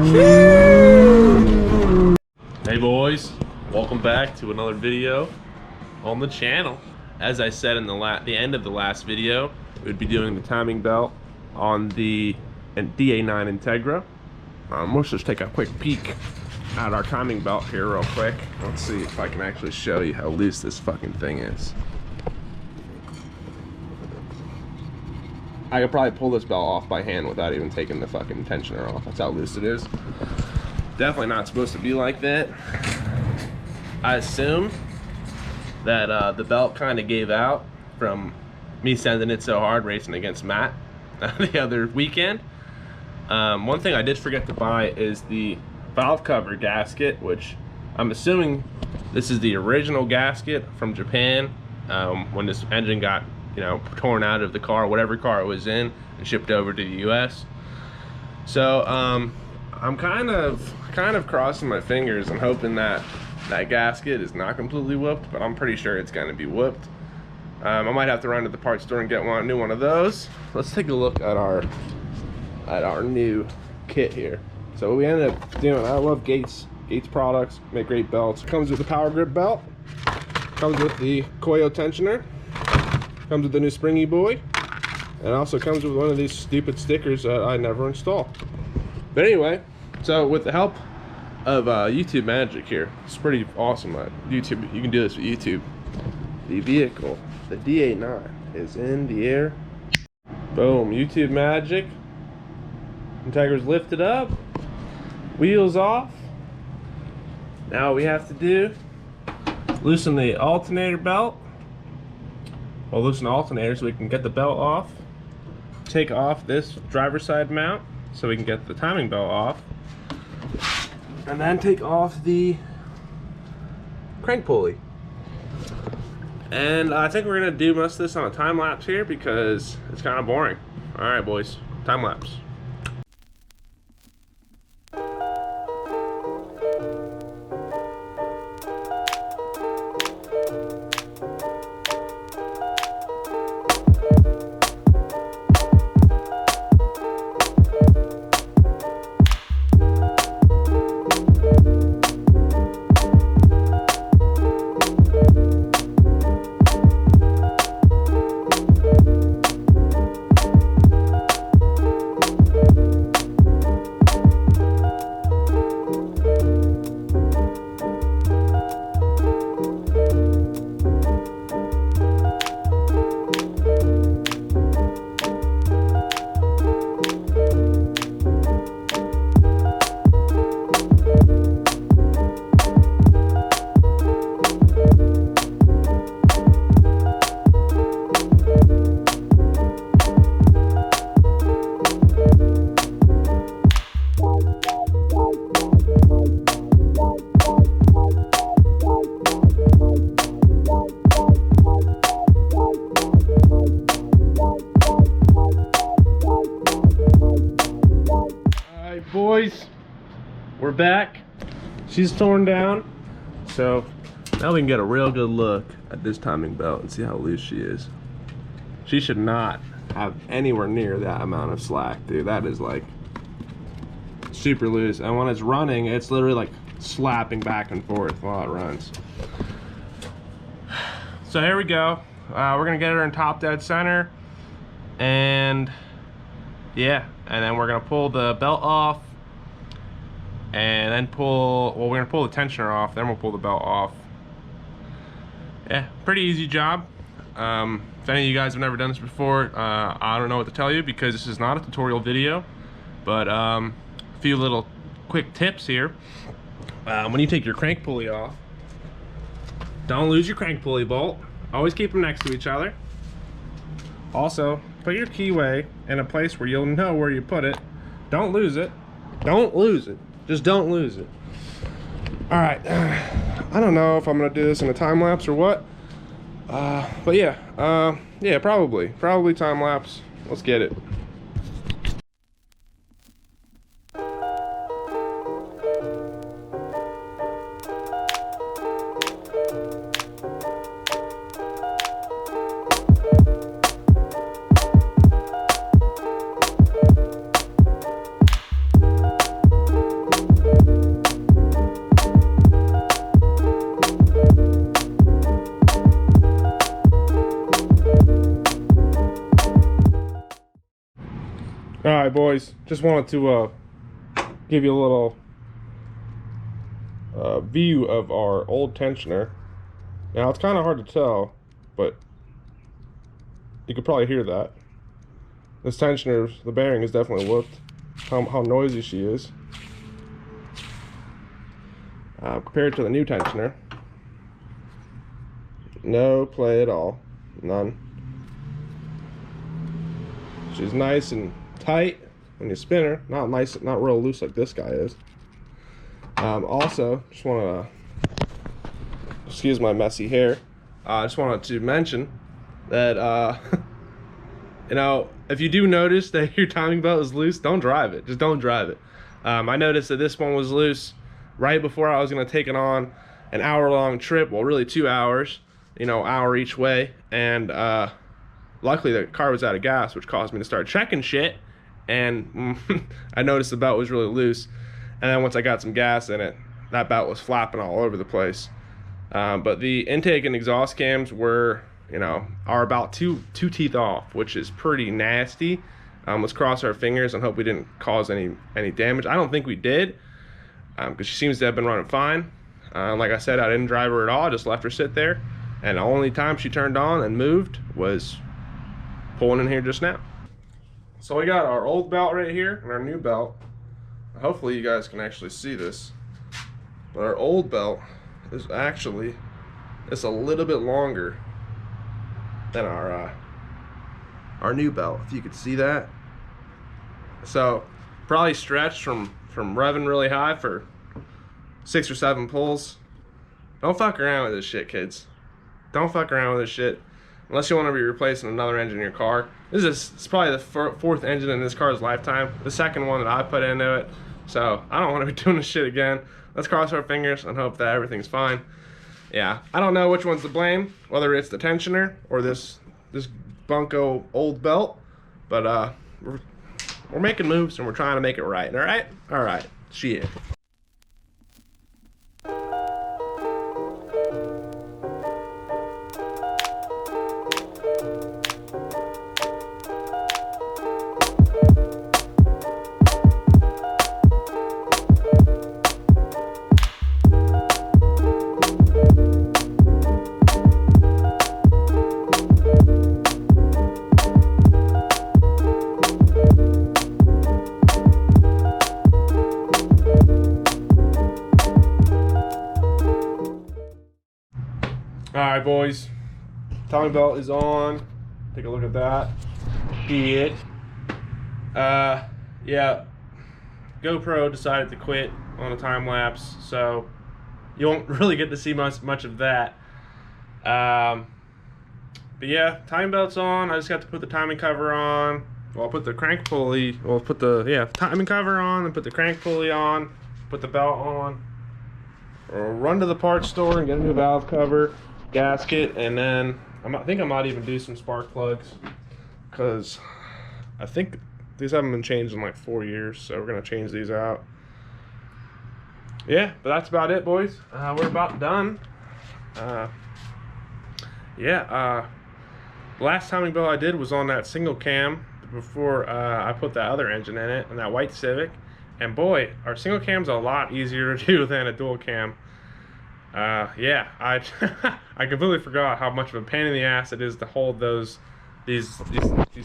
Hey boys, welcome back to another video on the channel. As I said in the end of the last video, we'd be doing the timing belt on the DA9 Integra. Let's just take a quick peek at our timing belt here real quick. Let's see if I can actually show you how loose this fucking thing is. I could probably pull this belt off by hand without even taking the fucking tensioner off. That's how loose it is. Definitely not supposed to be like that. I assume that the belt kind of gave out from me sending it so hard racing against Matt the other weekend. One thing I did forget to buy is the valve cover gasket, which I'm assuming this is the original gasket from Japan when this engine got, you know, torn out of the car, whatever car it was in, and shipped over to the US. So I'm kind of crossing my fingers and hoping that that gasket is not completely whooped, but I'm pretty sure it's going to be whooped. I might have to run to the parts store and get a new one of those. Let's take a look at our new kit here. So we ended up doing, I love Gates products, make great belts. Comes with the power grip belt, comes with the Koyo tensioner, comes with the new springy boy, and also comes with one of these stupid stickers that I never install. But anyway, so with the help of YouTube magic here, it's pretty awesome. YouTube, you can do this with YouTube. The vehicle, the DA9, is in the air. Boom, YouTube magic. Integra's lifted up, wheels off. Now we have to do, loosen the alternator belt. We'll loosen the alternator so we can get the belt off. Take off this driver's side mount so we can get the timing belt off. And then take off the crank pulley. And I think we're gonna do most of this on a time lapse here because it's kind of boring. All right, boys, time lapse. Boys, we're back. She's torn down, so now we can get a real good look at this timing belt and see how loose she is. She should not have anywhere near that amount of slack, dude. That is like super loose, and when it's running, it's literally like slapping back and forth while it runs. So here we go. We're gonna get her in top dead center, and yeah, and then we're gonna pull the belt off, and then we're gonna pull the tensioner off, then we'll pull the belt off. Yeah, pretty easy job. If any of you guys have never done this before, I don't know what to tell you because this is not a tutorial video, but a few little quick tips here. When you take your crank pulley off, don't lose your crank pulley bolt. Always keep them next to each other. Also, put your keyway in a place where you'll know where you put it. Don't lose it. Don't lose it. Just don't lose it. All right. I don't know if I'm gonna do this in a time lapse or what. But yeah, yeah, probably time lapse. Let's get it. Alright boys, just wanted to give you a little view of our old tensioner. Now it's kind of hard to tell, but you could probably hear that. This tensioner, the bearing is definitely whooped. How noisy she is. Compared to the new tensioner, no play at all, none. She's nice and tight when you spin her, not nice, not real loose like this guy is. Also, just want to excuse my messy hair. I just wanted to mention that you know, if you do notice that your timing belt is loose, don't drive it. Just don't drive it. I noticed that this one was loose right before I was going to take it on an hour-long trip. Well, really 2 hours, you know, hour each way. And luckily the car was out of gas, which caused me to start checking shit. And I noticed the belt was really loose. And then once I got some gas in it, that belt was flapping all over the place. But the intake and exhaust cams were, you know, are about two teeth off, which is pretty nasty. Let's cross our fingers and hope we didn't cause any damage. I don't think we did, because she seems to have been running fine. Like I said, I didn't drive her at all. I just left her sit there, and the only time she turned on and moved was pulling in here just now. So we got our old belt right here and our new belt. Hopefully you guys can actually see this, but our old belt is actually, it's a little bit longer than our new belt, if you could see that. So probably stretched from revving really high for 6 or 7 pulls. Don't fuck around with this shit, kids. Don't fuck around with this shit unless you want to be replacing another engine in your car. It's probably the 4th engine in this car's lifetime, the 2nd one that I put into it. So I don't want to be doing this shit again. Let's cross our fingers and hope that everything's fine. Yeah, I don't know which one's to blame, whether it's the tensioner or this bunko old belt, but we're making moves and we're trying to make it right. All right, shit. Alright boys, timing belt is on. Take a look at that. Shit. Yeah, GoPro decided to quit on a time lapse, so you won't really get to see much of that. But yeah, timing belt's on. I just got to put the timing cover on. Well, I'll put the crank pulley. Well, put the timing cover on, and put the crank pulley on. Put the belt on. Or run to the parts store and get a new valve cover, gasket, and then I think I might even do some spark plugs, because I think these haven't been changed in like 4 years, so we're gonna change these out. Yeah, but that's about it, boys. We're about done. The last timing belt I did was on that single cam before I put that other engine in it, and that white Civic. And boy, our single cam's a lot easier to do than a dual cam. Yeah, I completely forgot how much of a pain in the ass it is to hold these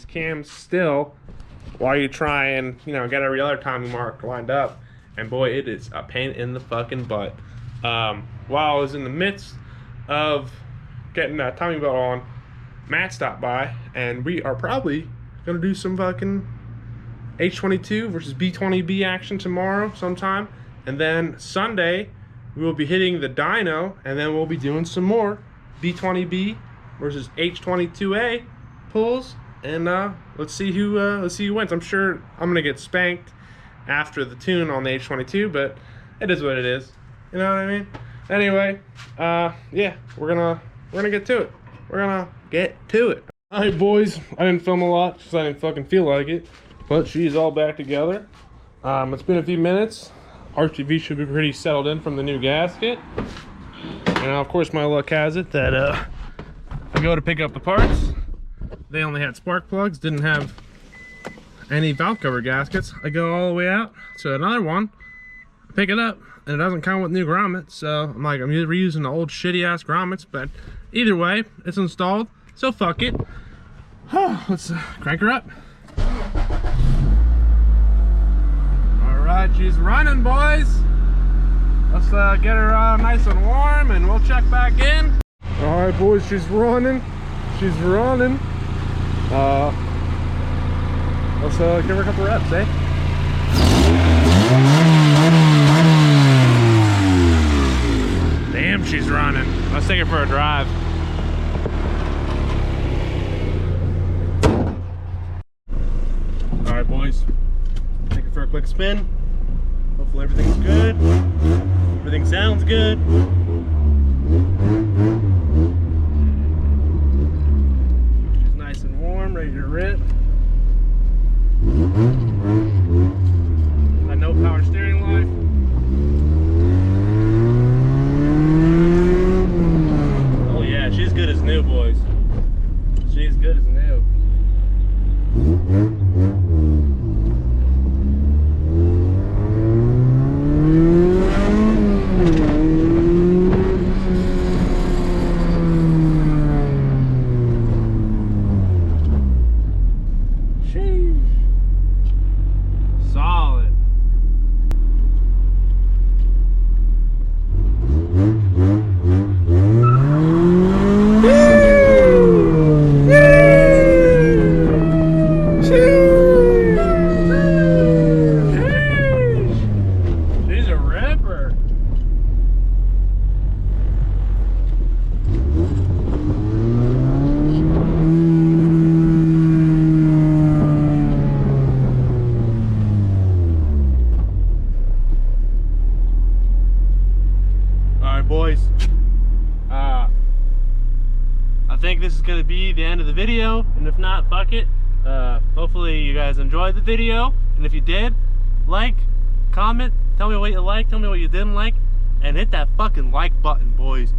cams still while you try and, you know, get every other timing mark lined up. And boy, it is a pain in the fucking butt. While I was in the midst of getting that timing belt on, Matt stopped by, and we are probably gonna do some fucking H22 versus B20B action tomorrow sometime, and then Sunday we will be hitting the dyno, and then we'll be doing some more B20B versus H22A pulls, and let's see who wins. I'm sure I'm gonna get spanked after the tune on the H22, but it is what it is. You know what I mean? Anyway, yeah, we're gonna get to it. We're gonna get to it. All right, boys. I didn't film a lot because I didn't fucking feel like it. But she's all back together. It's been a few minutes. RTV should be pretty settled in from the new gasket. And of course my luck has it that I go to pick up the parts. They only had spark plugs, didn't have any valve cover gaskets, I go all the way out to another one, pick it up, and it doesn't come with new grommets. So I'm like, I'm reusing the old shitty ass grommets, but either way, it's installed. So fuck it. Let's crank her up. All right, she's running, boys. Let's get her nice and warm, and we'll check back in. All right, boys, she's running. She's running. Let's give her a couple reps, eh? Damn, she's running. Let's take her for a drive. All right, boys. Take her for a quick spin. Hopefully everything's good. Everything sounds good. She's nice and warm, ready to rip. Got no power steering life. Oh yeah, she's good as new, boys. She's good as new. Boys, I think this is going to be the end of the video, and if not, fuck it. Hopefully you guys enjoyed the video, and if you did, like, comment, tell me what you liked, tell me what you didn't like, and hit that fucking like button, boys.